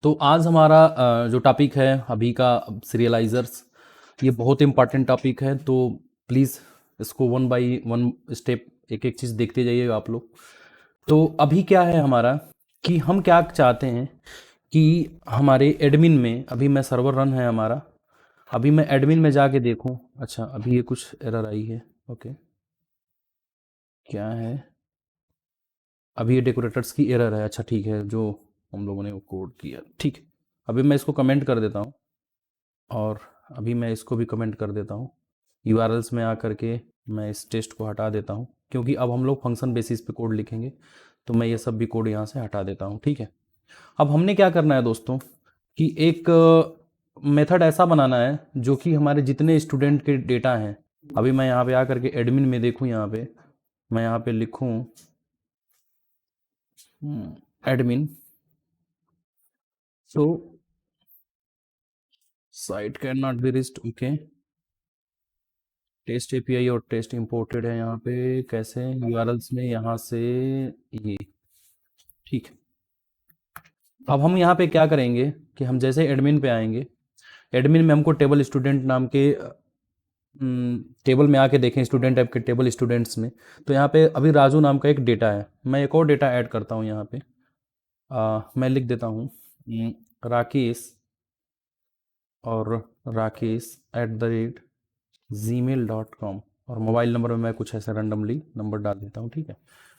तो आज हमारा जो टॉपिक है अभी का सीरियलाइजर्स, ये बहुत इंपॉर्टेंट टॉपिक है। तो प्लीज़ इसको वन बाय वन स्टेप एक एक चीज़ देखते जाइए आप लोग। तो अभी क्या है हमारा कि हम क्या चाहते हैं कि हमारे एडमिन में, अभी मैं सर्वर रन है हमारा, अभी मैं एडमिन में जाके देखूं। अच्छा, अभी ये कुछ एरर आई है। ओके, क्या है? अभी ये डेकोरेटर्स की एरर है। अच्छा ठीक है, जो हम लोगों ने वो कोड किया, ठीक है। अभी मैं इसको कमेंट कर देता हूँ और अभी मैं इसको भी कमेंट कर देता हूँ। यूआरएल्स में आकर के मैं इस टेस्ट को हटा देता हूँ, क्योंकि अब हम लोग फंक्शन बेसिस पे कोड लिखेंगे। तो मैं ये सब भी कोड यहाँ से हटा देता हूँ, ठीक है। अब हमने क्या करना है दोस्तों कि एक मेथड ऐसा बनाना है जो कि हमारे जितने स्टूडेंट के डेटा हैं, अभी मैं यहाँ पे आकर के एडमिन में देखूँ, यहाँ पे मैं यहाँ पे लिखूँ admin, so site can not be reached. Okay, test API और टेस्ट इंपोर्टेड है यहाँ पे, कैसे यूआरएल्स में यहाँ से ये, ठीक है। अब हम यहाँ पे क्या करेंगे कि हम जैसे एडमिन पे आएंगे, एडमिन में हमको टेबल स्टूडेंट नाम के टेबल में आके देखें, स्टूडेंट टाइप के टेबल स्टूडेंट्स में। तो यहाँ पे अभी राजू नाम का एक डेटा है, मैं एक और डेटा ऐड करता हूँ यहाँ पे। मैं लिख देता हूँ राकेश, और rakesh@gmail.com, और मोबाइल नंबर में मैं कुछ ऐसे रैंडमली नंबर डाल देता हूँ, ठीक है।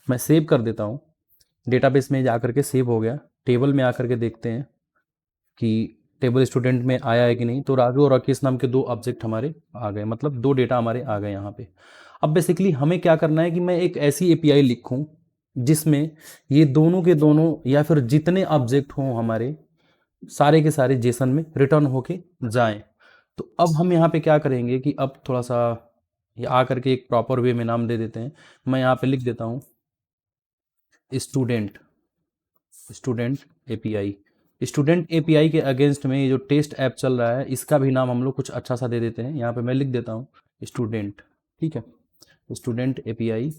मैं सेव कर देता हूँ, डेटाबेस में जा करके सेव हो गया। टेबल में आकर के देखते हैं कि टेबल स्टूडेंट में आया है कि नहीं। तो राजू और राकेश नाम के दो ऑब्जेक्ट हमारे आ गए, मतलब दो डेटा हमारे आ गए यहाँ पे। अब बेसिकली हमें क्या करना है कि मैं एक ऐसी एपीआई लिखूँ जिसमें ये दोनों के दोनों या फिर जितने ऑब्जेक्ट हों हमारे, सारे के सारे जेसन में रिटर्न होके जाएं। तो अब हम यहाँ पे क्या करेंगे कि अब थोड़ा सा ये आ करके एक प्रॉपर वे में नाम दे देते हैं। मैं यहाँ पे लिख देता हूँ student, student API. Student API के अगेंस्ट में ये जो टेस्ट ऐप चल रहा है, इसका भी नाम हम लोग कुछ अच्छा सा दे देते हैं। यहाँ पे मैं लिख देता हूँ स्टूडेंट, ठीक है, स्टूडेंट एपीआई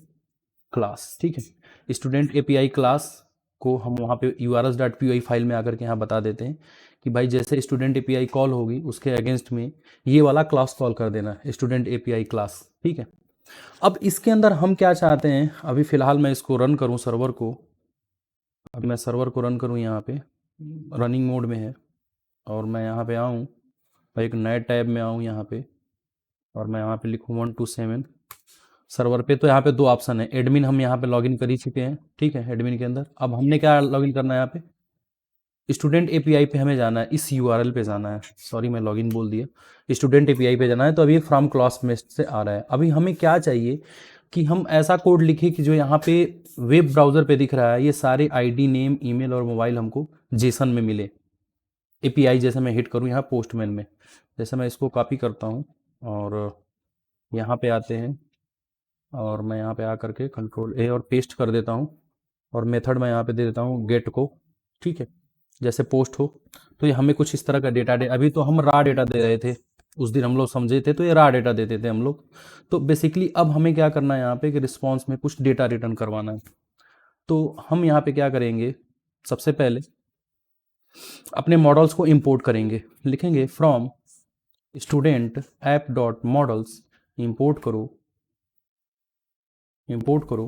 क्लास, ठीक है। स्टूडेंट एपीआई क्लास को हम वहाँ पे urls.py फाइल में आकर के यहाँ बता देते हैं कि भाई जैसे स्टूडेंट एपीआई कॉल होगी उसके अगेंस्ट में ये वाला क्लास कॉल कर देना, स्टूडेंट एपीआई क्लास, ठीक है। अब इसके अंदर हम क्या चाहते हैं, अभी फ़िलहाल मैं इसको रन करूँ सर्वर को, अभी मैं सर्वर को रन करूँ, यहाँ पे रनिंग मोड में है, और मैं यहाँ पे आऊँ, एक नए टैब में आऊँ यहाँ पे, और मैं यहाँ पे लिखूँ 127 सर्वर पे। तो यहाँ पे दो ऑप्शन है, एडमिन हम यहाँ पे लॉगिन कर ही चुके हैं, ठीक है। एडमिन के अंदर अब हमने क्या लॉगिन करना है, यहाँ पे स्टूडेंट एपीआई पे हमें जाना है, इस यूआरएल पे जाना है। सॉरी मैं लॉगिन बोल दिया, स्टूडेंट एपीआई पे जाना है। तो अभी फ्रॉम क्लासमेट से आ रहा है। अभी हमें क्या चाहिए कि हम ऐसा कोड लिखें कि जो यहाँ पे वेब ब्राउज़र पे दिख रहा है, ये सारे आईडी, नेम, ईमेल और मोबाइल हमको जेसन में मिले। एपीआई जैसे मैं हिट करूँ यहाँ पोस्टमैन में, जैसे मैं इसको कॉपी करता हूँ और यहाँ पे आते हैं, और मैं यहाँ पे आ करके कंट्रोल ए और पेस्ट कर देता हूँ, और मेथड मैं यहाँ पे दे देता हूँ गेट को, ठीक है, जैसे पोस्ट हो। तो ये हमें कुछ इस तरह का डेटा दे। अभी तो हम रा डेटा दे रहे थे, उस दिन हम लोग समझे थे, तो ये रा डेटा देते थे हम लोग। तो बेसिकली अब हमें क्या करना है यहाँ पे कि रिस्पॉन्स में कुछ डेटा रिटर्न करवाना है। तो हम यहाँ पे क्या करेंगे, सबसे पहले अपने मॉडल्स को इंपोर्ट करेंगे, लिखेंगे from student app dot models, import करो, इंपोर्ट करो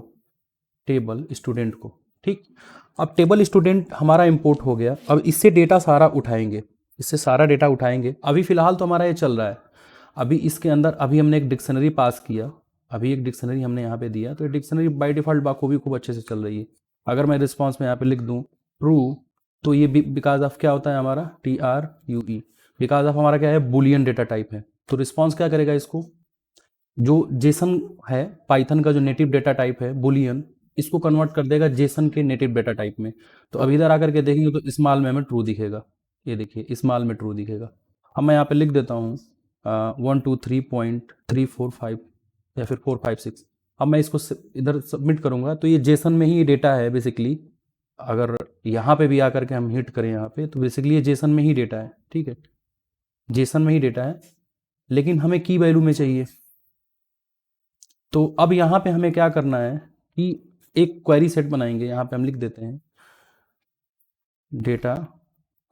टेबल स्टूडेंट को, ठीक। अब टेबल स्टूडेंट हमारा इंपोर्ट हो गया। अब इससे डेटा सारा उठाएंगे, इससे सारा डेटा उठाएंगे। अभी फ़िलहाल तो हमारा ये चल रहा है। अभी इसके अंदर अभी हमने एक डिक्शनरी पास किया, अभी एक डिक्शनरी हमने यहाँ पे दिया। तो ये डिक्शनरी बाय डिफ़ॉल्ट बाखूबी खूब अच्छे से चल रही है। अगर मैं रिस्पॉन्स में यहाँ पे लिख दूँ ट्रू, तो ये बिकॉज ऑफ क्या होता है हमारा TRUE, बिकॉज ऑफ हमारा क्या है, बुलियन डेटा टाइप है। तो रिस्पॉन्स क्या करेगा, इसको जो जेसन है, पाइथन का जो नेटिव डेटा टाइप है बुलियन, इसको कन्वर्ट कर देगा जेसन के नेटिव डेटा टाइप में। तो अब इधर आकर के देखेंगे तो स्मॉल में हमें ट्रू दिखेगा, ये देखिए स्मॉल में ट्रू दिखेगा। अब मैं यहाँ पे लिख देता हूँ 123.345 या फिर 456। अब मैं इसको इधर सबमिट करूँगा, तो ये जेसन में ही डेटा है बेसिकली। अगर यहाँ पे भी आकर के हम हिट करें यहाँ पे, तो बेसिकली ये जेसन में ही डेटा है, ठीक है, जेसन में ही डेटा है, लेकिन हमें की वैल्यू में चाहिए। तो अब यहाँ पे हमें क्या करना है कि एक क्वेरी सेट बनाएंगे। यहाँ पे हम लिख देते हैं डेटा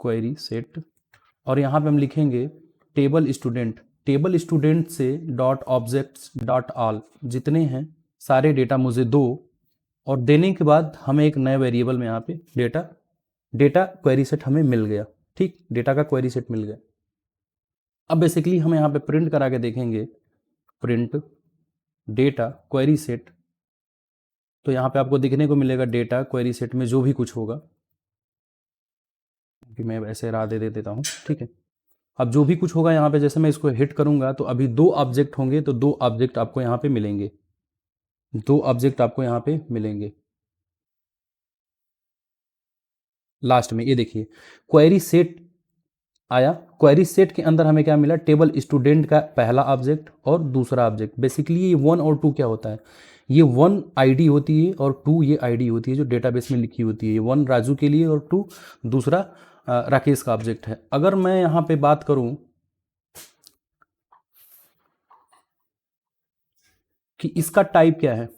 क्वेरी सेट, और यहाँ पे हम लिखेंगे टेबल स्टूडेंट। टेबल स्टूडेंट से डॉट ऑब्जेक्ट्स डॉट ऑल, जितने हैं सारे डेटा मुझे दो, और देने के बाद हमें एक नए वेरिएबल में यहाँ पे डेटा क्वेरी सेट हमें मिल गया। ठीक, डेटा का क्वेरी सेट मिल गया। अब बेसिकली हम यहाँ पे प्रिंट करा के देखेंगे, प्रिंट डेटा क्वेरी सेट, तो यहाँ पे आपको दिखने को मिलेगा डेटा क्वेरी सेट में जो भी कुछ होगा, कि मैं ऐसे राह दे देता हूँ। ठीक है, अब जो भी कुछ होगा यहाँ पे, जैसे मैं इसको हिट करूंगा तो अभी दो ऑब्जेक्ट होंगे, तो दो ऑब्जेक्ट आपको यहाँ पे मिलेंगे, दो ऑब्जेक्ट आपको यहाँ पे मिलेंगे लास्ट में। ये देखिए क्वेरी सेट आया, क्वेरी सेट के अंदर हमें क्या मिला, टेबल स्टूडेंट का पहला ऑब्जेक्ट और दूसरा ऑब्जेक्ट। बेसिकली ये 1 और 2 क्या होता है, ये 1 आईडी होती है और 2 ये आईडी होती है जो डेटाबेस में लिखी होती है। 1 राजू के लिए और 2 दूसरा राकेश का ऑब्जेक्ट है। अगर मैं यहाँ पे बात करूँ कि इसका टाइप क्या है,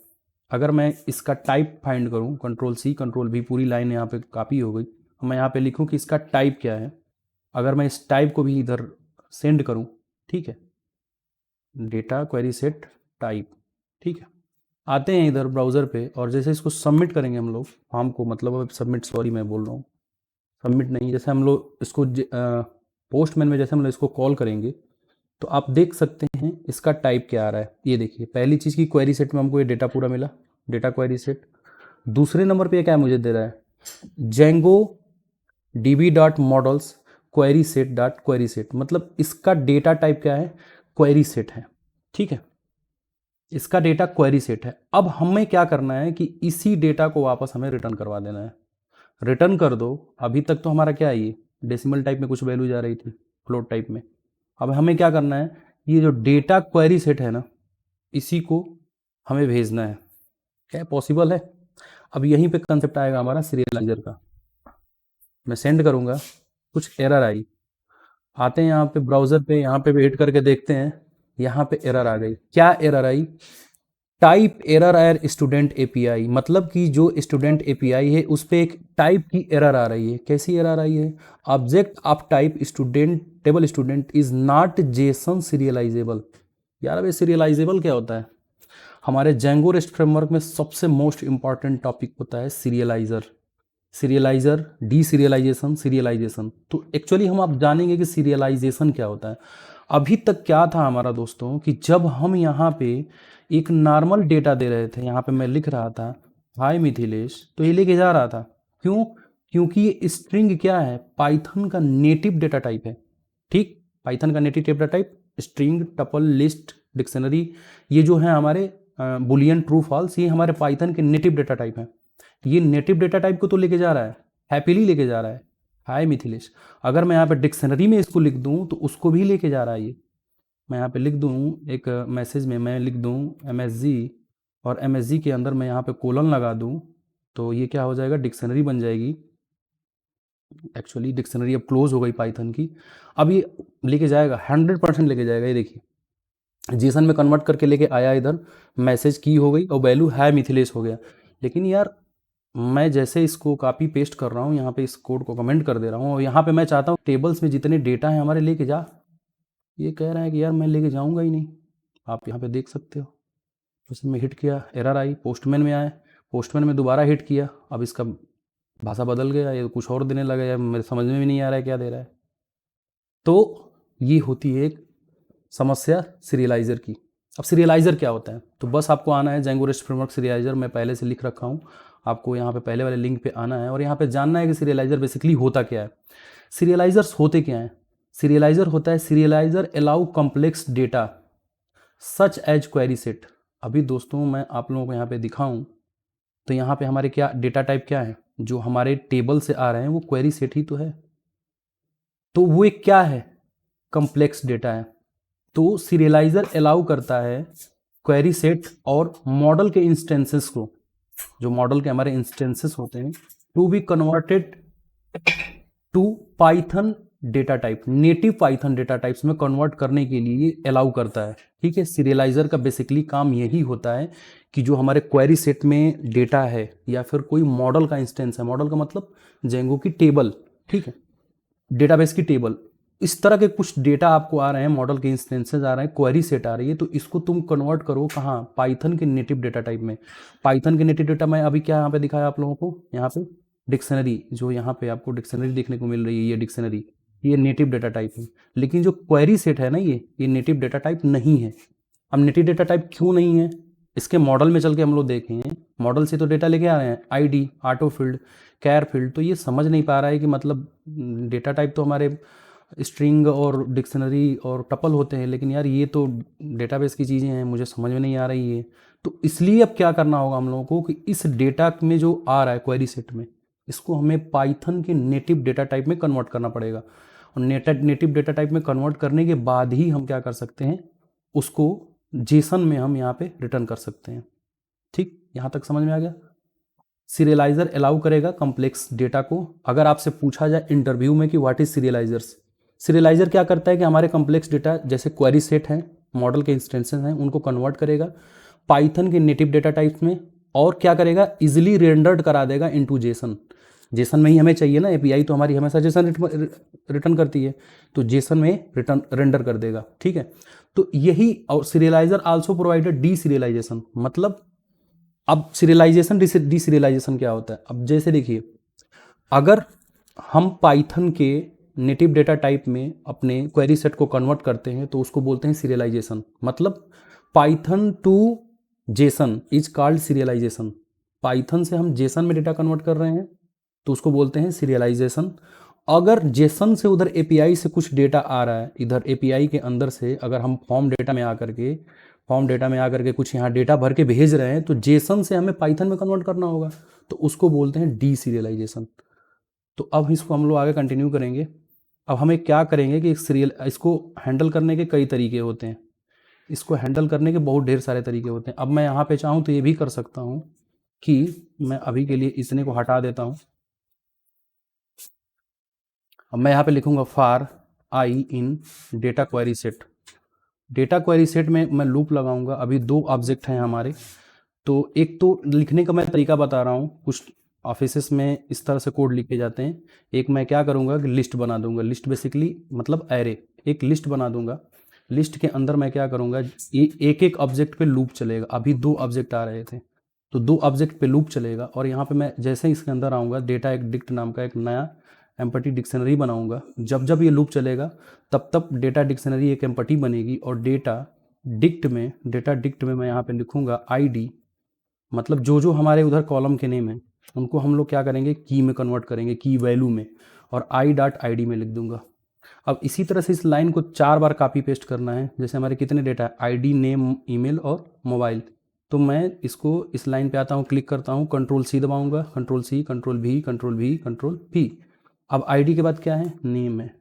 अगर मैं इसका टाइप फाइंड करूँ, कंट्रोल-C कंट्रोल-V, पूरी लाइन यहाँ पे कॉपी हो गई, मैं यहाँ पे लिखूँ कि इसका टाइप क्या है। अगर मैं इस टाइप को भी इधर सेंड करूँ, ठीक है, डेटा क्वेरी सेट टाइप, ठीक है, आते हैं इधर ब्राउज़र पे, और जैसे इसको सबमिट करेंगे हम लोग फॉर्म को, मतलब सबमिट, सॉरी मैं बोल रहा हूँ सबमिट नहीं, जैसे हम लोग इसको पोस्टमैन में जैसे हम लोग इसको कॉल करेंगे, तो आप देख सकते हैं इसका टाइप क्या आ रहा है। ये देखिए पहली चीज़ की क्वेरी सेट में हमको ये डेटा पूरा मिला, डेटा क्वेरी सेट। दूसरे नंबर पे क्या मुझे दे रहा है, Django db dot models query set dot query set, मतलब इसका डेटा टाइप क्या है, क्वेरी सेट है। ठीक है, इसका डेटा क्वेरी सेट है। अब हमें क्या करना है कि इसी डेटा को वापस हमें रिटर्न करवा देना है। रिटर्न कर दो, अभी तक तो हमारा क्या है, ये डेसिमल टाइप में कुछ वैल्यू जा रही थी, फ्लोट टाइप में। अब हमें क्या करना है, ये जो डेटा क्वेरी सेट है ना, इसी को हमें भेजना है। क्या पॉसिबल है? अब यहीं पे कंसेप्ट आएगा हमारा सीरियलाइजर का। मैं सेंड करूंगा, कुछ एरर आई, आते हैं यहाँ पे ब्राउज़र पे, यहाँ पे हिट करके देखते हैं, यहाँ पे एरर आ गई। क्या एरर आई, टाइप एरर आयर स्टूडेंट एपीआई, मतलब कि जो स्टूडेंट एपीआई है उस पर एक टाइप की एरर आ रही है। कैसी एरर आई है, object of type student table student is not Jason serialisable. यार अब ये सीरियलाइजेबल क्या होता है, हमारे जेंगो रेस्ट फ्रेमवर्क में सबसे मोस्ट इंपॉर्टेंट टॉपिक होता है serialiser, serialiser, D serialisation, serialisation. तो एक्चुअली हम आप जानेंगे कि सीरियलाइजेशन क्या होता है। अभी तक क्या था हमारा दोस्तों, कि जब हम यहाँ पे एक नॉर्मल डेटा दे रहे थे, यहाँ पे मैं लिख रहा था हाय मिथिलेश, तो ये लेके जा रहा था। क्यों? क्योंकि ये स्ट्रिंग क्या है, पाइथन का नेटिव डेटा टाइप है। ठीक, पाइथन का native data type string, tuple, list, dictionary, ये जो है हमारे बुलियन, ट्रू, फॉल्स, ये हमारे पाइथन के नेटिव डेटा टाइप हैं। ये नेटिव डेटा टाइप को तो लेके जा रहा है, हैप्पीली लेके जा रहा है हाय मिथिलेश। अगर मैं यहाँ पे डिक्शनरी में इसको लिख दूँ तो उसको भी लेके जा रहा है ये। मैं यहाँ पे लिख दूँ एक मैसेज में, मैं लिख दूँ MSG, और MSG के अंदर मैं यहाँ पे कोलन लगा दूँ, तो ये क्या हो जाएगा, डिक्शनरी बन जाएगी। एक्चुअली डिक्शनरी अब क्लोज हो गई पाइथन की। अब ये लेके जाएगा, 100% लेके जाएगा। ये देखिए जेसन में कन्वर्ट करके लेके आया, इधर मैसेज की हो गई और वैल्यू है मिथिलेश हो गया। लेकिन यार मैं जैसे इसको कॉपी पेस्ट कर रहा हूँ, यहाँ पे इस कोड को कमेंट कर दे रहा हूँ, और यहाँ पे मैं चाहता हूँ टेबल्स में जितने डेटा हैं हमारे लेके जा, ये कह रहा है कि यार मैं लेके जाऊँगा ही नहीं। आप यहाँ पे देख सकते हो, जैसे मैं हिट किया एरर आई, पोस्टमैन में आया, पोस्टमैन में दोबारा हिट किया, अब इसका भाषा बदल गया, ये कुछ और देने लगा, या मेरे समझ में भी नहीं आ रहा है क्या दे रहा है। तो ये होती है एक समस्या सीरियलाइज़र की। अब सीरियलाइज़र क्या होता है, तो बस आपको आना है जेंगो रेस्ट फ्रेमवर्क सीरियलाइज़र, मैं पहले से लिख रखा हूँ, आपको यहाँ पे पहले वाले लिंक पे आना है और यहाँ पे जानना है कि सीरियलाइज़र बेसिकली होता क्या है। सीरियलाइज़र्स होते क्या हैं, सीरियलाइज़र होता है serializer allow complex data such as query set. अभी दोस्तों मैं आप लोगों को यहाँ पे दिखाऊं तो यहाँ पे हमारे क्या डेटा टाइप क्या है, जो हमारे टेबल से आ रहे हैं वो क्वेरी सेट ही तो है। तो वो एक क्या है, कॉम्प्लेक्स डेटा है। तो सीरियलाइज़र अलाउ करता है क्वेरी सेट और मॉडल के इंस्टेंसेस को, जो मॉडल के हमारे इंस्टेंसेस होते हैं, to be converted to Python data type, native Python data types में कन्वर्ट करने के लिए अलाउ करता है। ठीक है, सीरियलाइज़र का बेसिकली काम यही होता है कि जो हमारे क्वेरी सेट में डेटा है या फिर कोई मॉडल का इंस्टेंस है, मॉडल का मतलब जेंगो की टेबल, ठीक है, डेटाबेस की टेबल, इस तरह के कुछ डेटा आपको आ रहे हैं, मॉडल के इंस्टेंसेस आ रहे हैं, क्वेरी सेट आ रही है, तो इसको तुम कन्वर्ट करो कहाँ, पाइथन के नेटिव डेटा टाइप में। पाइथन के नेटिव डेटा में अभी क्या यहाँ पे दिखाया आप लोगों को, यहाँ पे डिक्शनरी, जो यहाँ पे आपको डिक्शनरी देखने को मिल रही है, ये डिक्शनरी, ये नेटिव डेटा टाइप है। लेकिन जो क्वेरी सेट है ना, ये नेटिव डेटा टाइप नहीं है। अब नेटिव डेटा टाइप क्यों नहीं है, इसके मॉडल में चल के हम लोग देखें, मॉडल से तो डेटा लेके आ रहे हैं, आईडी, ऑटो फील्ड, कैर फील्ड, तो ये समझ नहीं पा रहा है कि मतलब डेटा टाइप तो हमारे स्ट्रिंग और डिक्शनरी और टपल होते हैं, लेकिन यार ये तो डेटाबेस की चीज़ें हैं, मुझे समझ में नहीं आ रही है। तो इसलिए अब क्या करना होगा हम लोगों को कि इस डेटा में जो आ रहा है क्वेरी सेट में, इसको हमें पाइथन के नेटिव डेटा टाइप में कन्वर्ट करना पड़ेगा। और नेटिव डेटा टाइप में कन्वर्ट करने के बाद ही हम क्या कर सकते हैं, उसको जेसन में हम यहाँ पे रिटर्न कर सकते हैं। ठीक, यहाँ तक समझ में आ गया। सीरियलाइजर अलाउ करेगा कॉम्प्लेक्स डेटा को। अगर आपसे पूछा जाए इंटरव्यू में कि व्हाट इज सीरियलाइजर्स, सीरियलाइजर क्या करता है कि हमारे कॉम्प्लेक्स डेटा जैसे क्वेरी सेट हैं, मॉडल के इंस्टेंसेस हैं, उनको कन्वर्ट करेगा पाइथन के नेटिव डेटा टाइप्स में, और क्या करेगा, इजिली रेंडर्ड करा देगा इनटू जेसन। जेसन में ही हमें चाहिए ना, एपीआई तो हमारी हमेशा जेसन रिटर्न करती है, तो जेसन में रिटर्न रेंडर कर देगा। ठीक है, तो यही, और serialiser also provided D serialisation, मतलब अब सीरियलाइजेशन डी सीरियलाइजेशन क्या होता है, अब जैसे देखिए, अगर हम पाइथन के नेटिव डेटा टाइप में अपने क्वेरी सेट को कन्वर्ट करते हैं तो उसको बोलते हैं सीरियलाइजेशन। मतलब Python to JSON is called serialization. Python से हम जेसन में डेटा कन्वर्ट कर रहे हैं तो उसको बोलते हैं सीरियलाइजेशन। अगर जेसन से उधर एपीआई से कुछ डेटा आ रहा है, इधर एपीआई के अंदर से अगर हम फॉर्म डेटा में आकर के कुछ यहाँ डेटा भर के भेज रहे हैं, तो जेसन से हमें पाइथन में कन्वर्ट करना होगा, तो उसको बोलते हैं डी सीरियलाइजेशन। तो अब इसको हम लोग आगे कंटिन्यू करेंगे। अब हमें क्या करेंगे कि इसको हैंडल करने के कई तरीके होते हैं, इसको हैंडल करने के बहुत ढेर सारे तरीके होते हैं। अब मैं यहाँ पे चाहूँ तो ये भी कर सकता हूँ कि मैं अभी के लिए इसने को हटा देता हूँ। अब मैं यहाँ पे लिखूँगा for I in data query set. Data query set में मैं लूप लगाऊंगा। अभी दो ऑब्जेक्ट हैं हमारे, तो एक तो लिखने का मैं तरीका बता रहा हूँ, कुछ ऑफिसेस में इस तरह से कोड लिखे जाते हैं। एक मैं क्या करूँगा कि लिस्ट बना दूंगा, लिस्ट बेसिकली मतलब एरे, एक लिस्ट बना दूंगा। लिस्ट के अंदर मैं क्या करूँगा, एक एक ऑब्जेक्ट पे लूप चलेगा। अभी दो ऑब्जेक्ट आ रहे थे, तो दो ऑब्जेक्ट पे लूप चलेगा, और यहाँ पे मैं जैसे ही इसके अंदर आऊँगा, डेटा एक डिक्ट नाम का एक नया एम्पटी डिक्शनरी बनाऊंगा। जब जब ये लूप चलेगा तब तब डेटा डिक्शनरी एक एम्पटी बनेगी, और डेटा डिक्ट में मैं यहाँ पे लिखूंगा आईडी, मतलब जो जो हमारे उधर कॉलम के नेम हैं उनको हम लोग क्या करेंगे, की में कन्वर्ट करेंगे, की वैल्यू में, और आई.id में लिख दूंगा। अब इसी तरह से इस लाइन को 4 बार कॉपी पेस्ट करना है। जैसे हमारे कितने डेटा है, आईडी, नेम, ईमेल और मोबाइल, तो मैं इसको इस लाइन पे आता हूँ, क्लिक करता हूँ, कंट्रोल सी दबाऊंगा, कंट्रोल सी, कंट्रोल भी, कंट्रोल भी, कंट्रोल भी। अब आईडी के बाद क्या है, नेम है,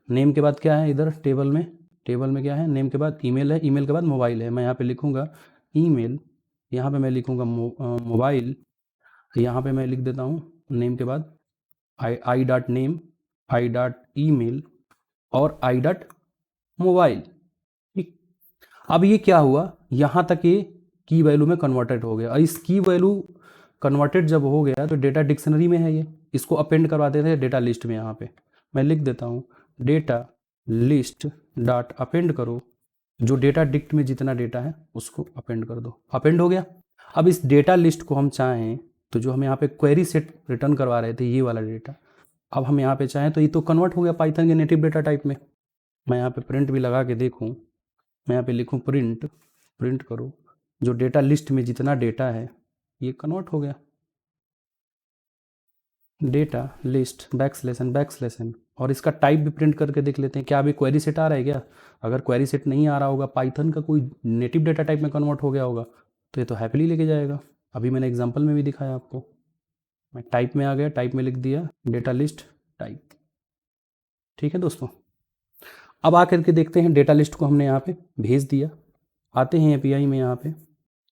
नेम के बाद क्या है इधर टेबल में क्या है, नेम के बाद ईमेल है, ईमेल के बाद मोबाइल है। मैं यहाँ पे लिखूँगा ईमेल, यहाँ पे मैं लिखूँगा मोबाइल, यहाँ पे मैं लिख देता हूँ नेम के बाद I dot name, I dot email और आई डॉट मोबाइल। ठीक, अब ये क्या हुआ, यहाँ तक ये की वैल्यू में कन्वर्टेड हो गया। और इस की वैल्यू कन्वर्टेड जब हो गया तो डेटा डिक्शनरी में है, ये इसको अपेंड करवा देते हैं डेटा लिस्ट में। यहाँ पे मैं लिख देता हूँ डेटा लिस्ट डॉट अपेंड करो, जो डेटा डिक्ट में जितना डेटा है उसको अपेंड कर दो। अपेंड हो गया। अब इस डेटा लिस्ट को हम चाहें तो जो हम यहाँ पे क्वेरी सेट रिटर्न करवा रहे थे, ये वाला डेटा, अब हम यहाँ पे चाहें तो ये तो कन्वर्ट हो गया पाइथन के नेटिव डेटा टाइप में। मैं यहाँ पे प्रिंट भी लगा के देखूँ, मैं यहाँ पे लिखूँ प्रिंट करो, जो डेटा लिस्ट में जितना डेटा है ये कन्वर्ट हो गया। डेटा लिस्ट बैकस्लैश, और इसका टाइप भी प्रिंट करके देख लेते हैं क्या अभी क्वेरी सेट आ रहा है क्या। अगर क्वेरी सेट नहीं आ रहा होगा, पाइथन का कोई नेटिव डेटा टाइप में कन्वर्ट हो गया होगा, तो ये तो हैप्पीली लेके जाएगा। अभी मैंने एग्जांपल में भी दिखाया आपको। मैं टाइप में आ गया, टाइप में लिख दिया डेटा लिस्ट टाइप। ठीक है दोस्तों, अब आकर के देखते हैं, डेटा लिस्ट को हमने यहाँ पे भेज दिया। आते हैं एपीआई में, यहाँ पे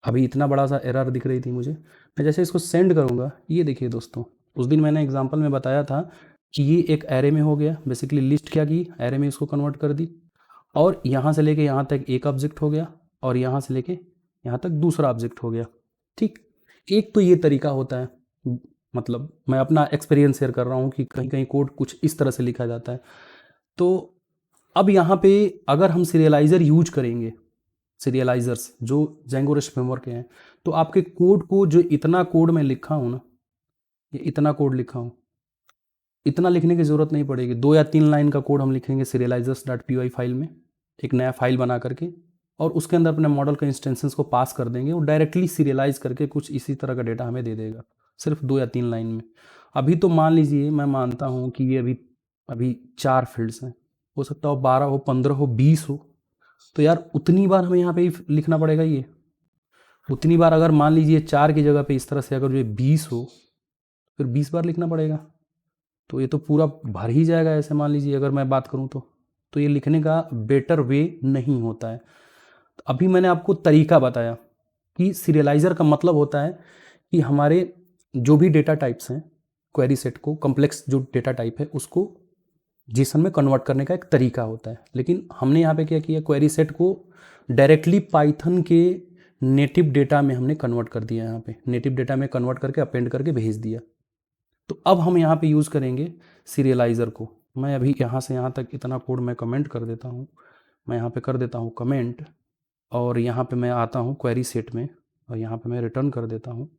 अभी इतना बड़ा सा एरर दिख रही थी मुझे। मैं जैसे इसको सेंड करूँगा, ये देखिए दोस्तों, उस दिन मैंने एग्जांपल में बताया था कि ये एक एरे में हो गया। बेसिकली लिस्ट क्या की, एरे में इसको कन्वर्ट कर दी, और यहाँ से लेके यहाँ तक एक ऑब्जेक्ट हो गया, और यहाँ से लेके यहाँ तक दूसरा ऑब्जेक्ट हो गया। ठीक, एक तो ये तरीका होता है मतलब मैं अपना एक्सपीरियंस शेयर कर रहा हूँ कि कहीं कहीं कोड कुछ इस तरह से लिखा जाता है। तो अब यहाँ पे अगर हम सीरियलाइज़र यूज करेंगे, सीरियलाइज़र्स जो जेंगो रेस्ट फ्रेमवर्क के हैं, तो आपके कोड को जो इतना कोड मैं लिखा हूँ ना, ये इतना कोड लिखा हूँ, इतना लिखने की ज़रूरत नहीं पड़ेगी। 2 या 3 लाइन का कोड हम लिखेंगे serializers.py फाइल में, एक नया फाइल बना करके, और उसके अंदर अपने मॉडल के इंस्टेंसेस को पास कर देंगे, वो डायरेक्टली सीरियलाइज करके कुछ इसी तरह का डेटा हमें दे देगा, सिर्फ 2 या 3 लाइन में। अभी तो मान लीजिए, मैं मानता हूँ कि ये अभी अभी 4 फील्ड्स हैं, हो सकता हो 12 हो, 15 हो, 20 हो, तो यार उतनी बार हमें यहाँ पे ही लिखना पड़ेगा। ये उतनी बार, अगर मान लीजिए 4 की जगह पे इस तरह से अगर ये 20 हो, फिर 20 बार लिखना पड़ेगा, तो ये तो पूरा भर ही जाएगा ऐसे, मान लीजिए अगर मैं बात करूँ तो ये लिखने का बेटर वे नहीं होता है। तो अभी मैंने आपको तरीका बताया कि सीरियलाइज़र का मतलब होता है कि हमारे जो भी डेटा टाइप्स हैं, क्वेरी सेट को, कॉम्प्लेक्स जो डेटा टाइप है उसको जीसन में कन्वर्ट करने का एक तरीका होता है। लेकिन हमने यहाँ पे क्या किया, क्वेरी सेट को डायरेक्टली पाइथन के नेटिव डेटा में हमने कन्वर्ट कर दिया। यहाँ पे नेटिव डेटा में कन्वर्ट करके अपेंड करके भेज दिया। तो अब हम यहाँ पे यूज़ करेंगे सीरियलाइज़र को। मैं अभी यहाँ से यहाँ तक इतना कोड मैं कमेंट कर देता हूँ। मैं यहाँ पे कर देता हूँ कमेंट, और यहाँ पे मैं आता हूँ क्वेरी सेट में, और यहाँ पे मैं रिटर्न कर देता हूँ।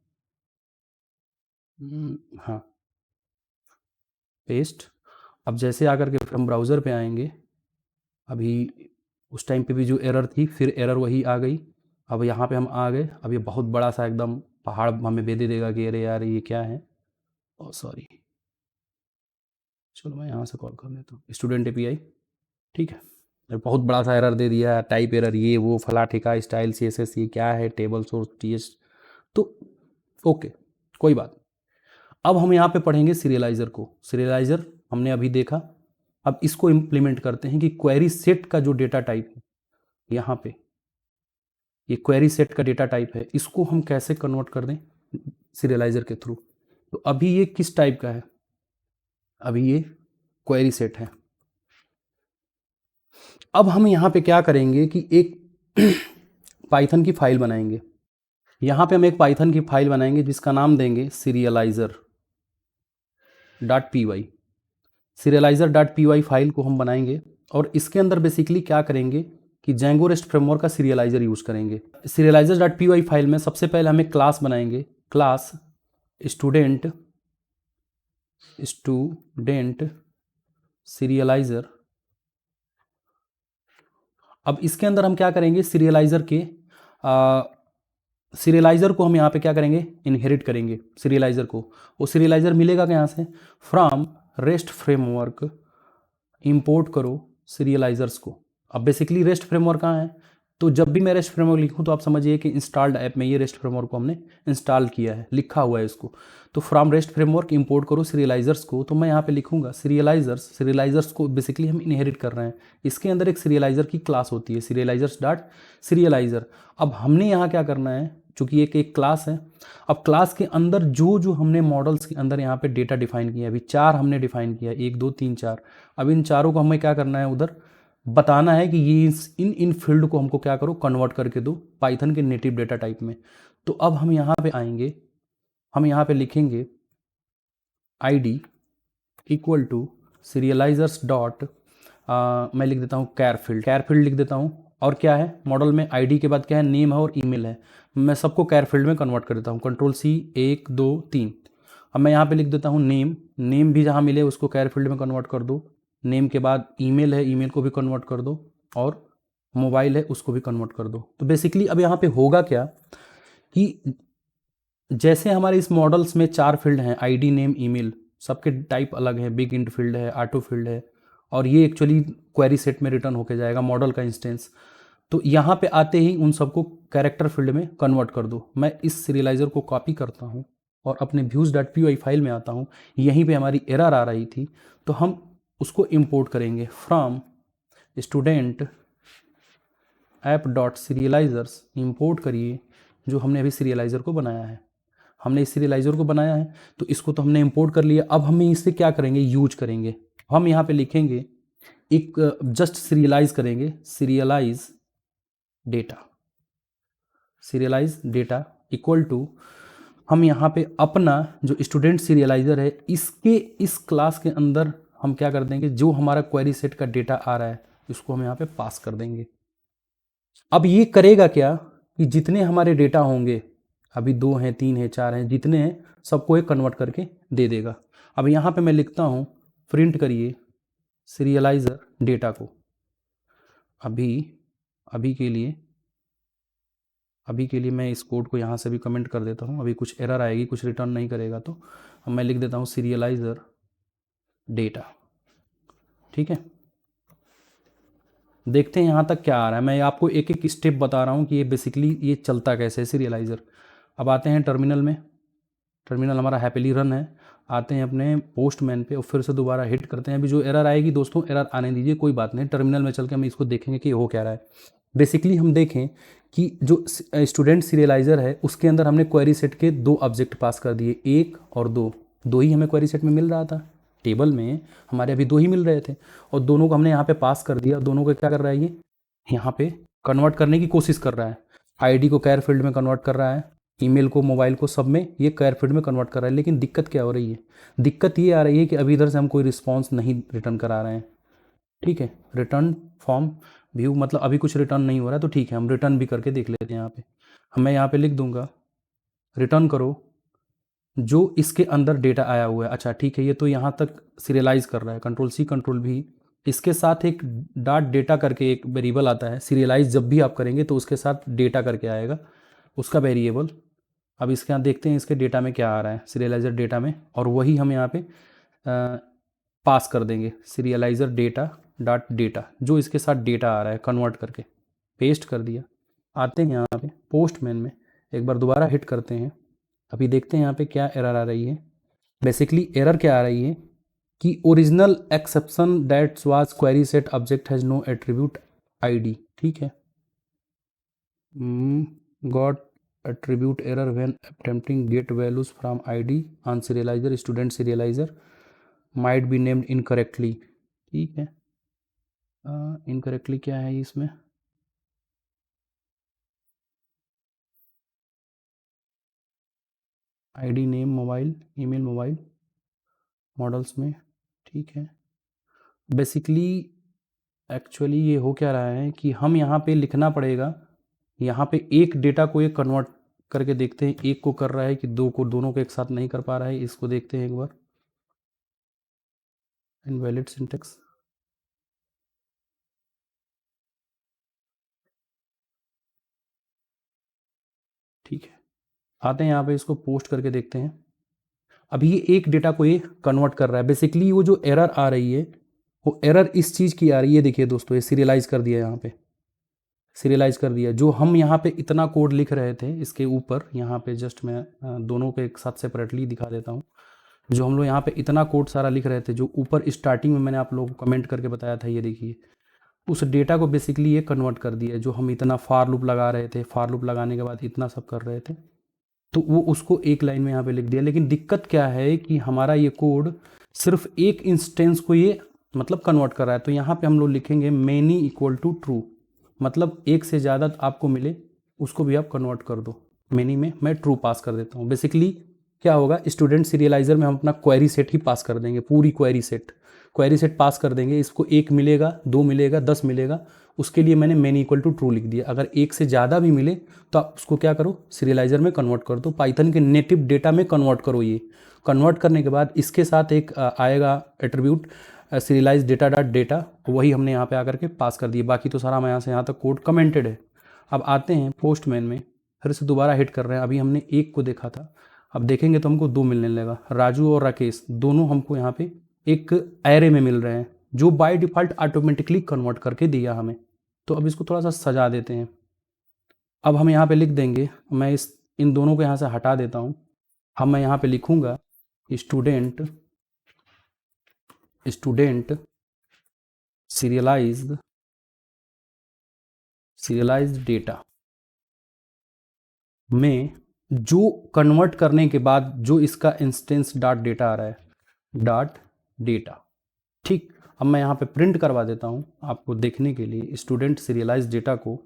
हाँ, पेस्ट। अब जैसे आकर के हम ब्राउज़र पे आएंगे, अभी उस टाइम पे भी जो एरर थी, फिर एरर वही आ गई। अब यहाँ पे हम आ गए। अब ये बहुत बड़ा सा एकदम पहाड़ हमें दे देगा कि अरे यार ये क्या है। ओह सॉरी, चलो मैं यहाँ से कॉल कर लेता हूँ, स्टूडेंट एपीआई। ठीक है, बहुत बड़ा सा एरर दे दिया, टाइप एरर, ये वो फला ठिका, स्टाइल CSS, ये क्या है, टेबल सोर्स TS। तो ओके, कोई बात। अब हम यहाँ पे पढ़ेंगे सीरियलाइज़र को। सीरियलाइज़र हमने अभी देखा। अब इसको इम्प्लीमेंट करते हैं कि क्वेरी सेट का जो डेटा टाइप है, यहाँ पे ये क्वेरी सेट का डेटा टाइप है, इसको हम कैसे कन्वर्ट कर दें सीरियलाइज़र के थ्रू। तो अभी ये किस टाइप का है, अभी ये क्वेरी सेट है। अब हम यहाँ पे क्या करेंगे कि एक पाइथन की फाइल बनाएंगे। यहाँ पे हम एक पाइथन की फाइल बनाएंगे जिसका नाम देंगे serializer.py। serializer.py फाइल को हम बनाएंगे, और इसके अंदर बेसिकली क्या करेंगे कि जेंगो रेस्ट फ्रेमवर्क का सीरियलाइज़र यूज़ करेंगे। serializer.py फाइल में सबसे पहले हम एक क्लास बनाएंगे, क्लास स्टूडेंट सीरियलाइज़र। अब इसके अंदर हम क्या करेंगे, सीरियलाइज़र को हम यहाँ पे क्या करेंगे, इनहेरिट करेंगे सीरियलाइज़र को। वो सीरियलाइज़र मिलेगा कहाँ से, फ्रॉम रेस्ट फ्रेमवर्क, इंपोर्ट करो सीरियलाइज़र्स को। अब बेसिकली रेस्ट फ्रेमवर्क कहाँ है, तो जब भी मैं रेस्ट फ्रेमवर्क लिखूँ तो आप समझिए कि इंस्टॉल्ड ऐप में ये रेस्ट फ्रेमवर्क को हमने इंस्टॉल किया है, लिखा हुआ है इसको। तो फ्रॉम रेस्ट फ्रेमवर्क इंपोर्ट करो सीरियलाइज़र्स को, तो मैं यहाँ पे लिखूँगा सीरियलाइज़र्स को बेसिकली हम इनहेरिट कर रहे हैं। इसके अंदर एक सीरियलाइज़र की क्लास होती है, सीरियलाइज़र। अब हमने यहाँ क्या करना है, चूँकि एक क्लास है, अब क्लास के अंदर जो जो हमने मॉडल्स के अंदर यहाँ पे डेटा डिफाइन किया, अभी 4 हमने डिफाइन किया, 1 2 3 4। अब इन चारों को हमें क्या करना है, उधर बताना है कि ये इन फील्ड को हमको क्या करो, कन्वर्ट करके दो पाइथन के नेटिव डेटा टाइप में। तो अब हम यहाँ पे आएंगे, हम यहाँ पे लिखेंगे ID इक्वल टू सीरियलाइजर्स डॉट, मैं लिख देता हूँ कैर फील्ड लिख देता हूँ। और क्या है मॉडल में, ID के बाद क्या है, नेम है और ईमेल है। मैं सबको कैर फील्ड में कन्वर्ट कर देता हूँ, Ctrl+C 1 2 3। अब मैं यहाँ पे लिख देता हूँ नेम भी जहाँ मिले उसको कैर फील्ड में कन्वर्ट कर दो। नेम के बाद ईमेल है, ईमेल को भी कन्वर्ट कर दो, और मोबाइल है उसको भी कन्वर्ट कर दो। तो बेसिकली अब यहाँ पे होगा क्या कि जैसे हमारे इस मॉडल्स में 4 फील्ड हैं, ID नेम ईमेल, सबके टाइप अलग है, बिग इंट फील्ड है, ऑटो फील्ड है, और ये एक्चुअली क्वेरी सेट में रिटर्न होके जाएगा मॉडल का इंस्टेंस। तो यहाँ पे आते ही उन सबको कैरेक्टर फील्ड में कन्वर्ट कर दो। मैं इस सीरियलाइज़र को कॉपी करता हूँ और अपने views.py फाइल में आता हूँ। यहीं पे हमारी एरर आ रही थी, तो हम उसको इंपोर्ट करेंगे from student app dot serializers. Import करिए जो हमने अभी सीरियलाइज़र को बनाया है। हमने इस सीरियलाइज़र को बनाया है, तो इसको तो हमने इंपोर्ट कर लिया। अब हम इसे क्या करेंगे, यूज करेंगे। हम यहाँ पे लिखेंगे एक जस्ट सीरियलाइज करेंगे, सीरियलाइज डेटा इक्वल टू हम यहाँ पे अपना जो स्टूडेंट सीरियलाइज़र है इसके इस क्लास के अंदर हम क्या कर देंगे, जो हमारा क्वेरी सेट का डेटा आ रहा है इसको हम यहाँ पे पास कर देंगे। अब ये करेगा क्या कि जितने हमारे डेटा होंगे, अभी 2 हैं 3 हैं 4 हैं, जितने हैं सबको एक कन्वर्ट करके दे देगा। अब यहाँ पे मैं लिखता हूँ प्रिंट करिए सीरियलाइज़र डेटा को। अभी के लिए मैं इस कोड को यहाँ से भी कमेंट कर देता हूँ। अभी कुछ एरर आएगी, कुछ रिटर्न नहीं करेगा, तो अब मैं लिख देता हूँ सीरियलाइज़र डेटा। ठीक है, देखते हैं यहाँ तक क्या आ रहा है। मैं आपको एक एक स्टेप बता रहा हूँ कि ये बेसिकली ये चलता कैसे है सीरियलाइज़र। अब आते हैं टर्मिनल में, टर्मिनल हमारा हैप्पीली रन है। आते हैं अपने पोस्टमैन पे और फिर से दोबारा हिट करते हैं। अभी जो एरर आएगी दोस्तों, एरर आने दीजिए, कोई बात नहीं। टर्मिनल में चल के हम इसको देखेंगे कि हो क्या रहा है। बेसिकली हम देखें कि जो स्टूडेंट सीरियलाइज़र है उसके अंदर हमने क्वेरी सेट के 2 ऑब्जेक्ट पास कर दिए, 1 और 2। 2 ही हमें क्वेरी सेट में मिल रहा था, टेबल में हमारे अभी 2 ही मिल रहे थे, और दोनों को हमने यहाँ पे पास कर दिया। दोनों को क्या कर रहा है, ये यहाँ पे कन्वर्ट करने की कोशिश कर रहा है। आईडी को कैर फील्ड में कन्वर्ट कर रहा है, ईमेल को मोबाइल को, सब में ये कैर फील्ड में कन्वर्ट कर रहा है। लेकिन दिक्कत क्या हो रही है, दिक्कत ये आ रही है कि अभी इधर से हम कोई रिस्पॉन्स नहीं रिटर्न करा रहे हैं। ठीक है, रिटर्न फॉर्म व्यू, मतलब अभी कुछ रिटर्न नहीं हो रहा है, तो ठीक है हम रिटर्न भी करके देख लेते हैं। यहाँ पे मैं यहाँ पे लिख दूंगा रिटर्न करो जो इसके अंदर डेटा आया हुआ है। अच्छा ठीक है, ये तो यहाँ तक सीरियलाइज कर रहा है, कंट्रोल सी कंट्रोल भी। इसके साथ एक डॉट डेटा करके एक वेरिएबल आता है, सीरियलाइज जब भी आप करेंगे तो उसके साथ डेटा करके आएगा उसका वेरिएबल। अब इसके यहाँ देखते हैं इसके डेटा में क्या आ रहा है, सीरियलाइजर डेटा में, और वही हम यहाँ पे पास कर देंगे सीरियलाइजर डेटा डॉट डेटा, जो इसके साथ डेटा आ रहा है कन्वर्ट करके पेस्ट कर दिया। आते हैं यहाँ पे पोस्टमैन में, एक बार दोबारा हिट करते हैं। अभी देखते हैं यहाँ पे क्या एरर आ रही है। बेसिकली एरर क्या आ रही है कि original exception that was query set object has no attribute ID. ठीक है, got attribute error when attempting get values from id on serializer, student serializer might be named incorrectly। ठीक है, इनकरेक्टली क्या है इसमें, ID name mobile email mobile models में। ठीक है, बेसिकली एक्चुअली ये हो क्या रहा है कि हम यहाँ पे लिखना पड़ेगा, यहाँ पे एक डेटा को एक कन्वर्ट करके देखते हैं, एक को कर रहा है कि 2 को, दोनों को एक साथ नहीं कर पा रहा है। इसको देखते हैं एक बार, इनवैलिड सिंटेक्स। ठीक है, आते हैं यहाँ पे, इसको पोस्ट करके देखते हैं। अभी ये एक डेटा को ये कन्वर्ट कर रहा है। बेसिकली वो जो एरर आ रही है वो एरर इस चीज़ की आ रही है, देखिए दोस्तों, ये सीरियलाइज कर दिया, यहाँ पे सीरियलाइज कर दिया। जो हम यहाँ पे इतना कोड लिख रहे थे इसके ऊपर, यहाँ पे जस्ट मैं दोनों को एक साथ सेपरेटली दिखा देता हूँ। जो हम लोग यहाँ पे इतना कोड सारा लिख रहे थे, जो ऊपर स्टार्टिंग में मैंने आप लोगों को कमेंट करके बताया था, ये देखिए उस डेटा को बेसिकली ये कन्वर्ट कर दिया। जो हम इतना फार लूप लगा रहे थे, फार लूप लगाने के बाद इतना सब कर रहे थे, तो वो उसको एक लाइन में यहाँ पे लिख दिया। लेकिन दिक्कत क्या है कि हमारा ये कोड सिर्फ एक इंस्टेंस को ये मतलब कन्वर्ट कर रहा है। तो यहाँ पे हम लोग लिखेंगे मैनी इक्वल टू ट्रू, मतलब एक से ज़्यादा आपको मिले उसको भी आप कन्वर्ट कर दो। मैनी में मैं ट्रू पास कर देता हूँ। बेसिकली क्या होगा, स्टूडेंट सीरियलाइजर में हम अपना क्वेरी सेट ही पास कर देंगे, पूरी क्वेरी सेट पास कर देंगे। इसको 1 मिलेगा, 2 मिलेगा, 10 मिलेगा, उसके लिए मैंने मैनी इक्वल टू ट्रू लिख दिया। अगर एक से ज़्यादा भी मिले तो आप उसको क्या करो, सीरियलाइजर में कन्वर्ट कर दो, पाइथन के नेटिव डेटा में कन्वर्ट करो। ये कन्वर्ट करने के बाद इसके साथ एक आएगा attribute serialised data dot data, वही हमने यहाँ पे आकर के पास कर दिए। बाकी तो सारा यहाँ से यहाँ तक कोड कमेंटेड है। अब आते हैं पोस्टमैन में, फिर से दोबारा हिट कर रहे हैं। अभी हमने 1 को देखा था, अब देखेंगे तो हमको 2 मिलने लगा। राजू और राकेश दोनों हमको यहाँ पे एक एरे में मिल रहे हैं, जो बाय डिफ़ॉल्ट ऑटोमेटिकली कन्वर्ट करके दिया हमें। तो अब इसको थोड़ा सा सजा देते हैं। अब हम यहाँ पे लिख देंगे, मैं इन दोनों को यहाँ से हटा देता हूँ। अब मैं यहाँ पे लिखूँगा स्टूडेंट सीरियलाइज्ड डेटा में जो कन्वर्ट करने के बाद जो इसका इंस्टेंस डॉट डेटा आ रहा है, डॉट डेटा। ठीक, अब मैं यहाँ पे प्रिंट करवा देता हूँ आपको देखने के लिए। स्टूडेंट सीरियलाइज डेटा को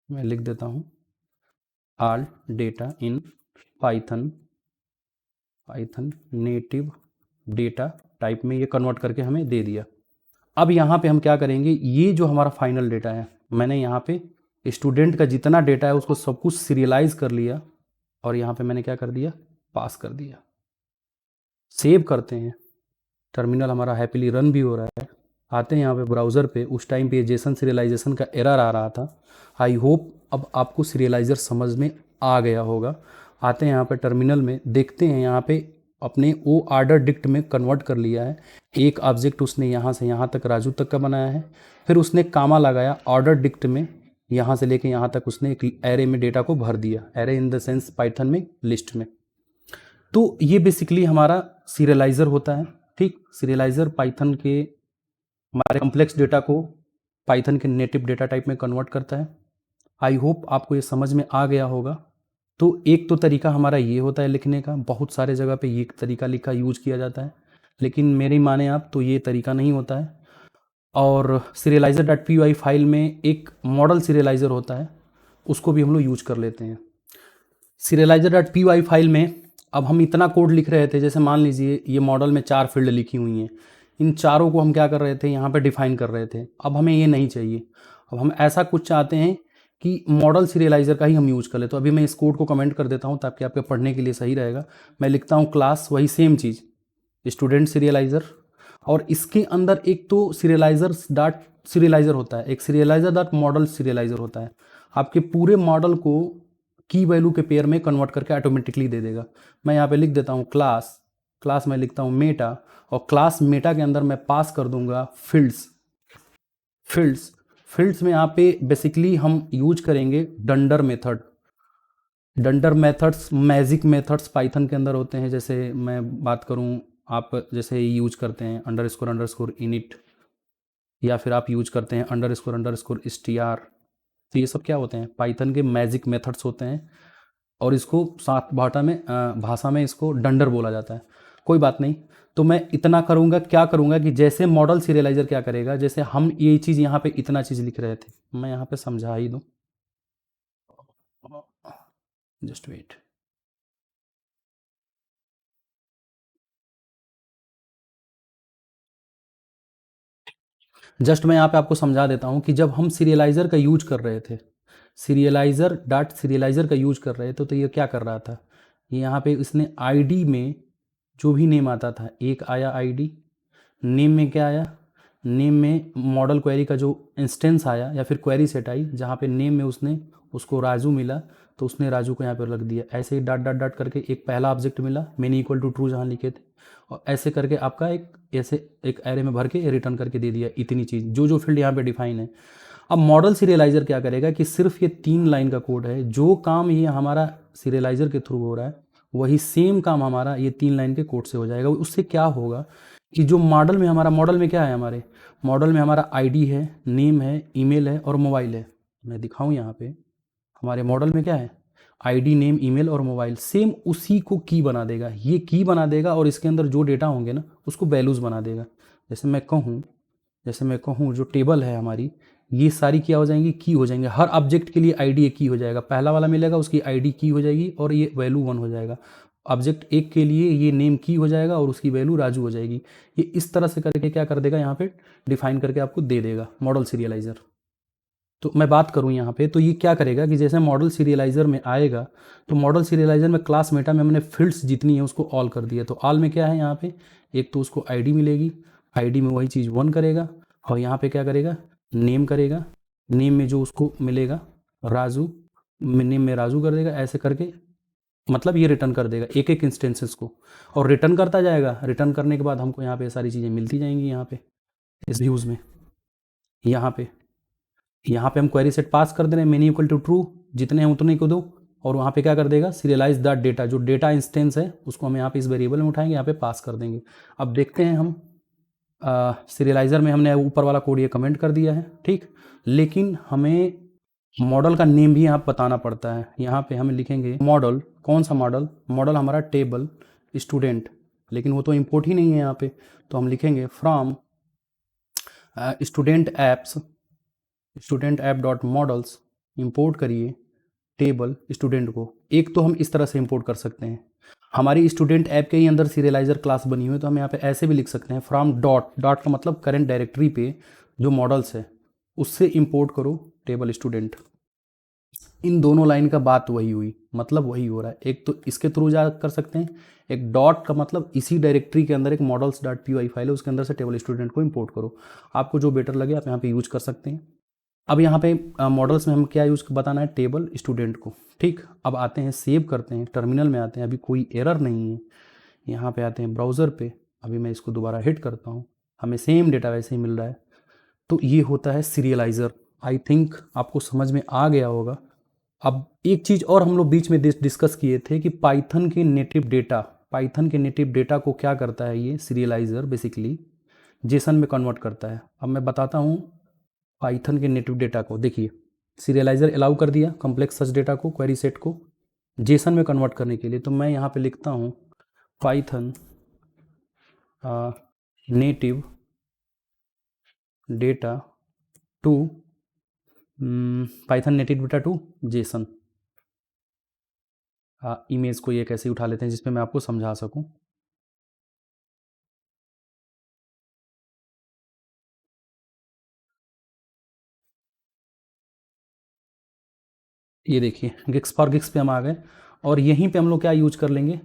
मैं लिख देता हूँ all data in Python native data type में ये कन्वर्ट करके हमें दे दिया। अब यहाँ पे हम क्या करेंगे, ये जो हमारा फाइनल डेटा है, मैंने यहाँ पे स्टूडेंट का जितना डेटा है उसको सब कुछ सीरियलाइज कर लिया और यहाँ पे मैंने क्या कर दिया, पास कर दिया। सेव करते हैं, टर्मिनल हमारा हैप्पीली रन भी हो रहा है। आते हैं यहाँ पे ब्राउज़र पे, उस टाइम पे जेसन सीरियलाइजेशन का एरर आ रहा था। आई होप अब आपको सीरियलाइज़र समझ में आ गया होगा। आते हैं यहाँ पे टर्मिनल में, देखते हैं यहाँ पे अपने वो ऑर्डर डिक्ट में कन्वर्ट कर लिया है। एक ऑब्जेक्ट उसने यहाँ से यहाँ तक राजू तक का बनाया है, फिर उसने कामा लगाया ऑर्डर डिक्ट में, यहाँ से लेके यहाँ तक उसने एक एरे में डेटा को भर दिया, array in the sense Python में लिस्ट में। तो ये बेसिकली हमारा सीरियलाइज़र होता है। ठीक, सीरियलाइज़र पाइथन के हमारे कॉम्प्लेक्स डेटा को पाइथन के नेटिव डेटा टाइप में कन्वर्ट करता है। आई होप आपको ये समझ में आ गया होगा। तो एक तो तरीका हमारा ये होता है लिखने का, बहुत सारे जगह पे ये तरीका लिखा यूज किया जाता है, लेकिन मेरी माने आप तो ये तरीका नहीं होता है। और serializer.py फाइल में एक मॉडल सीरियलाइज़र होता है, उसको भी हम लोग यूज कर लेते हैं। serializer.py फाइल में अब हम इतना कोड लिख रहे थे, जैसे मान लीजिए ये मॉडल में 4 फील्ड लिखी हुई हैं, इन चारों को हम क्या कर रहे थे, यहाँ पे डिफाइन कर रहे थे। अब हमें ये नहीं चाहिए, अब हम ऐसा कुछ चाहते हैं कि मॉडल सीरियलाइज़र का ही हम यूज कर ले। तो अभी मैं इस कोड को कमेंट कर देता हूँ ताकि आपके पढ़ने के लिए सही रहेगा। मैं लिखता हूँ क्लास, वही सेम चीज़, स्टूडेंट सीरियलाइज़र, और इसके अंदर एक तो सीरियलाइज़र होता है, एक सीरियलाइज़र डॉट मॉडल सीरियलाइज़र होता है। आपके पूरे मॉडल को की वैल्यू के पेयर में कन्वर्ट करके ऑटोमेटिकली दे देगा। मैं यहाँ पे लिख देता हूँ क्लास में लिखता हूँ मेटा, और क्लास मेटा के अंदर मैं पास कर दूंगा फिल्ड्स में यहाँ पे बेसिकली हम यूज करेंगे डंडर मेथड्स, मैजिक मेथड्स पाइथन के अंदर होते हैं। जैसे मैं बात करूँ, आप जैसे यूज करते हैं अंडरस्कोर इनिट, या फिर आप यूज करते हैं अंडरस्कोर str। तो ये सब क्या होते हैं, पाइथन के मैजिक मेथड्स होते हैं, और इसको सात भाषा में इसको डंडर बोला जाता है। कोई बात नहीं, तो मैं इतना करूँगा, क्या करूँगा कि जैसे मॉडल सीरियलाइज़र क्या करेगा, जैसे हम ये चीज़ यहाँ पे इतना चीज़ लिख रहे थे, मैं यहाँ पे समझा ही दूँ, जस्ट वेट। जस्ट मैं यहाँ पे आपको समझा देता हूँ कि जब हम सीरियलाइज़र का यूज कर रहे थे, सीरियलाइज़र का यूज कर रहे थे, तो ये क्या कर रहा था, यहाँ पे इसने आईडी में जो भी नेम आता था, एक आया आईडी, नेम में क्या आया, नेम में मॉडल क्वेरी का जो इंस्टेंस आया या फिर क्वेरी सेट आई, जहाँ पे नेम में उसने उसको राजू मिला, तो उसने राजू को यहाँ पर रख दिया। ऐसे ही डॉट डॉट डॉट करके एक पहला ऑब्जेक्ट मिला, मैनी इक्वल टू ट्रू जहाँ लिखे थे, और ऐसे करके आपका एक एरे में भर के रिटर्न करके दे दिया इतनी चीज़, जो फील्ड यहाँ पे डिफाइन है। अब मॉडल सीरियलाइज़र क्या करेगा कि सिर्फ ये 3 लाइन का कोड है, जो काम ये हमारा सीरियलाइज़र के थ्रू हो रहा है वही सेम काम हमारा ये 3 लाइन के कोड से हो जाएगा। उससे क्या होगा कि जो मॉडल में क्या है, हमारे मॉडल में हमारा आईडी है, नेम है, ईमेल है और मोबाइल है। मैं दिखाऊँ यहाँ पे, हमारे मॉडल में क्या है, आईडी, नेम, ईमेल और मोबाइल, सेम उसी को की बना देगा, ये की बना देगा, और इसके अंदर जो डेटा होंगे ना उसको वैल्यूज़ बना देगा। जैसे मैं कहूँ जो टेबल है हमारी, ये सारी क्या हो जाएंगी, की हो जाएंगे। हर ऑब्जेक्ट के लिए आईडी एक की हो जाएगा, पहला वाला मिलेगा उसकी आईडी की हो जाएगी और ये वैल्यू 1 हो जाएगा। ऑब्जेक्ट एक के लिए ये नेम की हो जाएगा और उसकी वैल्यू राजू हो जाएगी। ये इस तरह से करके क्या कर देगा, यहाँ पे डिफाइन करके आपको दे देगा मॉडल सीरियलाइज़र। तो मैं बात करूँ यहाँ पे, तो ये क्या करेगा कि जैसे मॉडल सीरियलाइज़र में आएगा, तो मॉडल सीरियलाइज़र में क्लास मेटा में हमने फील्ड्स जितनी है उसको ऑल कर दिया। तो ऑल में क्या है, यहाँ पे एक तो उसको आईडी मिलेगी, आईडी में वही चीज़ 1 करेगा, और यहाँ पे क्या करेगा, नेम करेगा, नेम में जो उसको मिलेगा राजू, नेम में राजू कर देगा, ऐसे करके मतलब ये रिटर्न कर देगा एक एक इंस्टेंसेस को, और रिटर्न करता जाएगा। रिटर्न करने के बाद हमको यहाँ पे सारी चीज़ें मिलती जाएंगी। यहाँ पे इस व्यूज़ में यहाँ पे हम क्वेरी सेट पास कर दे रहे हैं, मेनी इक्वल टू ट्रू, जितने हैं उतने को दो, और वहाँ पे क्या कर देगा, सीरियलाइज दैट डेटा, जो डेटा इंस्टेंस है उसको हम यहाँ पे इस वेरिएबल में उठाएंगे, यहाँ पे पास कर देंगे। अब देखते हैं हम सीरियलाइज़र में हमने ऊपर वाला कोड ये कमेंट कर दिया है, ठीक, लेकिन हमें मॉडल का नेम भी यहाँ बताना पड़ता है। यहाँ पे हमें लिखेंगे मॉडल, कौन सा मॉडल हमारा टेबल स्टूडेंट, लेकिन वो तो इम्पोर्ट ही नहीं है यहाँ पे, तो हम लिखेंगे from student app dot models, import करिए टेबल स्टूडेंट को एक तो हम इस तरह से इंपोर्ट कर सकते हैं, हमारी स्टूडेंट ऐप के ही अंदर सीरियलाइजर क्लास बनी हुई है, तो हम यहाँ पे ऐसे भी लिख सकते हैं फ्रॉम डॉट, डॉट का मतलब करंट डायरेक्टरी पे जो मॉडल्स है उससे इंपोर्ट करो टेबल स्टूडेंट। इन दोनों लाइन का बात वही हुई, मतलब वही हो रहा है। एक तो इसके थ्रू जा कर सकते हैं, एक डॉट का मतलब इसी डायरेक्टरी के अंदर एक मॉडल्स डॉट पी फाइल है, उसके अंदर से टेबल स्टूडेंट को इंपोर्ट करो। आपको जो बेटर लगे आप यहाँ पे यूज कर सकते हैं। अब यहाँ पे मॉडल्स में हम क्या यूज़ बताना है, टेबल स्टूडेंट को। ठीक, अब आते हैं सेव करते हैं, टर्मिनल में आते हैं, अभी कोई एरर नहीं है। यहाँ पे आते हैं ब्राउज़र पे, अभी मैं इसको दोबारा हिट करता हूँ, हमें सेम डेटा वैसे ही मिल रहा है। तो ये होता है सीरियलाइज़र। आई थिंक आपको समझ में आ गया होगा। अब एक चीज़ और हम लोग बीच में डिस्कस किए थे कि पाइथन के नेटिव डेटा को क्या करता है, ये सीरियलाइज़र बेसिकली जेसन में कन्वर्ट करता है। अब मैं बताता हूँ पाइथन के नेटिव डेटा को। देखिए, सीरियलाइज़र अलाउ कर दिया कॉम्प्लेक्स सर्च डेटा को, क्वेरी सेट को जेसन में कन्वर्ट करने के लिए। तो मैं यहाँ पे लिखता हूँ Python native data to JSON. Image को ये कैसे उठा लेते हैं जिसपे मैं आपको समझा सकूं। ये देखिए गिक्स फॉर गिक्स पे हम आ गए, और यहीं पे हम लोग क्या यूज कर लेंगे,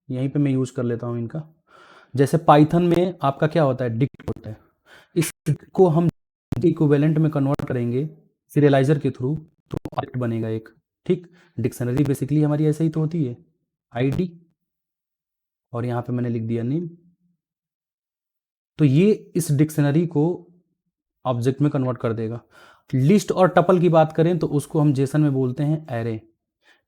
यहीं पे मैं यूज कर लेता हूँ इनका। जैसे पाइथन में आपका क्या होता है, डिक्ट होता है, इस को हम इक्विवेलेंट में कन्वर्ट करेंगे सीरियलाइजर के थ्रू, तो ऑब्जेक्ट बनेगा एक। ठीक, डिक्शनरी बेसिकली हमारी ऐसे ही तो होती है, आईडी, और यहाँ पे मैंने लिख दिया नेम। तो ये इस डिक्शनरी को ऑब्जेक्ट में कन्वर्ट कर देगा। लिस्ट और टपल की बात करें तो उसको हम जेसन में बोलते हैं एरे।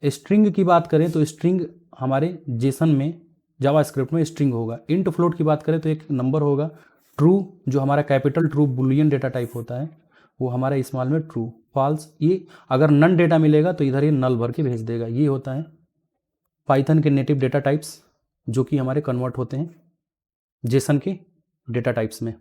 स्ट्रिंग की बात करें तो स्ट्रिंग हमारे जेसन में जावास्क्रिप्ट में स्ट्रिंग होगा। इंट फ्लोट की बात करें तो एक नंबर होगा। ट्रू जो हमारा capital true Boolean data type होता है वो हमारा स्मॉल में ट्रू। फॉल्स, ये अगर नन डेटा मिलेगा तो इधर ये नल भर के भेज देगा। ये होता है पाइथन के नेटिव डेटा टाइप्स जो कि हमारे कन्वर्ट होते हैं जेसन के डेटा टाइप्स में।